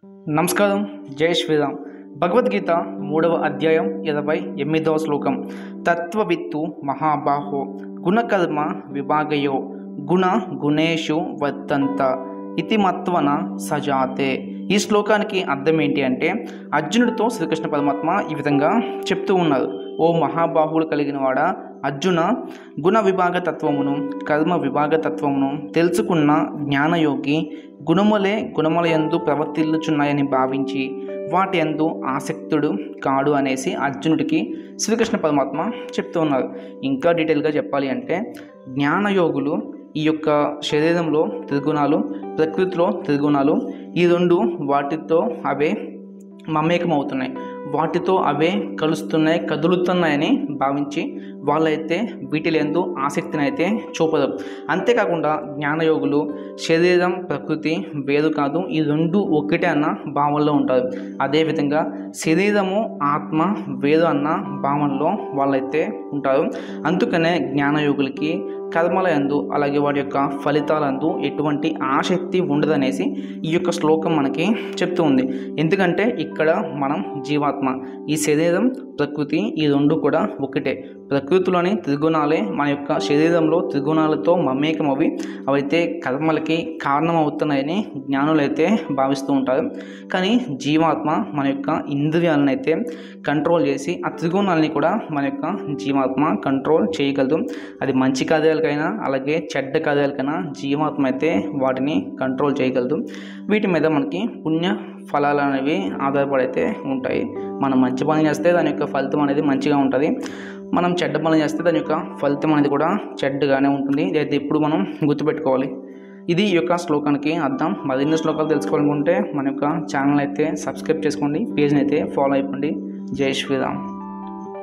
నమస్కారం. జై శ్రీరామ్. భగవద్గీత 3వ అధ్యాయం 28వ శ్లోకం. తత్వవిత్తు మహాబాహో గుణకర్మ విభాగయో గుణ గుణేషు వర్తంత ఇతి మత్వన సజాతే. ఈ శ్లోకానికి అర్థం ఏంటి అంటే, అర్జునుడితో శ్రీకృష్ణ పరమాత్మ ఈ విధంగా చెప్తూ ఉన్నారు. ఓ మహాబాహువులు కలిగిన వాడా అర్జున, గుణ విభాగ తత్వమును కర్మ విభాగ తత్వమును తెలుసుకున్న జ్ఞానయోగి గుణములే గుణములయందు ప్రవర్తిల్లుచున్నాయని భావించి వాటి యందు ఆసక్తుడు కాడు అనేసి అర్జునుడికి శ్రీకృష్ణ పరమాత్మ చెప్తూ ఉన్నారు. ఇంకా డీటెయిల్గా చెప్పాలి అంటే, జ్ఞానయోగులు ఈ యొక్క శరీరంలో త్రిగుణాలు, ప్రకృతిలో త్రిగుణాలు, ఈ రెండు వాటితో అవే మమేకమవుతున్నాయి, వాటితో అవే కలుస్తున్నాయి, కదులుతున్నాయని భావించి వాళ్ళైతే వీటిలందు ఆసక్తిని అయితే చూపరు. అంతేకాకుండా జ్ఞానయోగులు శరీరం ప్రకృతి వేరు కాదు, ఈ రెండు ఒకటే అన్న భావనలో ఉంటారు. అదేవిధంగా శరీరము ఆత్మ వేరు అన్న భావనలో వాళ్ళైతే ఉంటారు. అందుకనే జ్ఞానయోగులకి కర్మల యందు అలాగే వాటి యొక్క ఫలితాలందు ఎటువంటి ఆసక్తి ఉండదనేసి ఈ యొక్క శ్లోకం మనకి చెప్తూ ఉంది. ఎందుకంటే ఇక్కడ మనం జీవాత్మ, ఈ శరీరం ప్రకృతి ఈ రెండు కూడా ఒకటే. ప్రకృతిలోని త్రిగుణాలే మన యొక్క శరీరంలో త్రిగుణాలతో మమేకమవి అవైతే కర్మలకి కారణమవుతున్నాయని జ్ఞానులైతే భావిస్తూ ఉంటారు. కానీ జీవాత్మ మన యొక్క ఇంద్రియాలను అయితే కంట్రోల్ చేసి ఆ త్రిగుణాలని కూడా మన యొక్క జీవాత్మ కంట్రోల్ చేయగలదు. అది మంచి కార్యాలకైనా అలాగే చెడ్డ కార్యాలకైనా జీవాత్మ అయితే వాటిని కంట్రోల్ చేయగలదు. వీటి మీద మనకి పుణ్య ఫలాలు అనేవి ఆధారపడైతే ఉంటాయి. మనం మంచి పని చేస్తే దాని యొక్క ఫలితం అనేది మంచిగా ఉంటుంది, మనం చెడ్డ పని చేస్తే దాని యొక్క ఫలితం అనేది కూడా చెడ్డగానే ఉంటుంది. అయితే ఇప్పుడు మనం గుర్తుపెట్టుకోవాలి. ఇది ఈ యొక్క శ్లోకానికి అర్థం. మరిన్ని శ్లోకాలు తెలుసుకోవాలనుకుంటే మన యొక్క ఛానల్ అయితే సబ్స్క్రైబ్ చేసుకోండి, పేజ్ని అయితే ఫాలో అయిపోండి. జై శ్రీరామ్.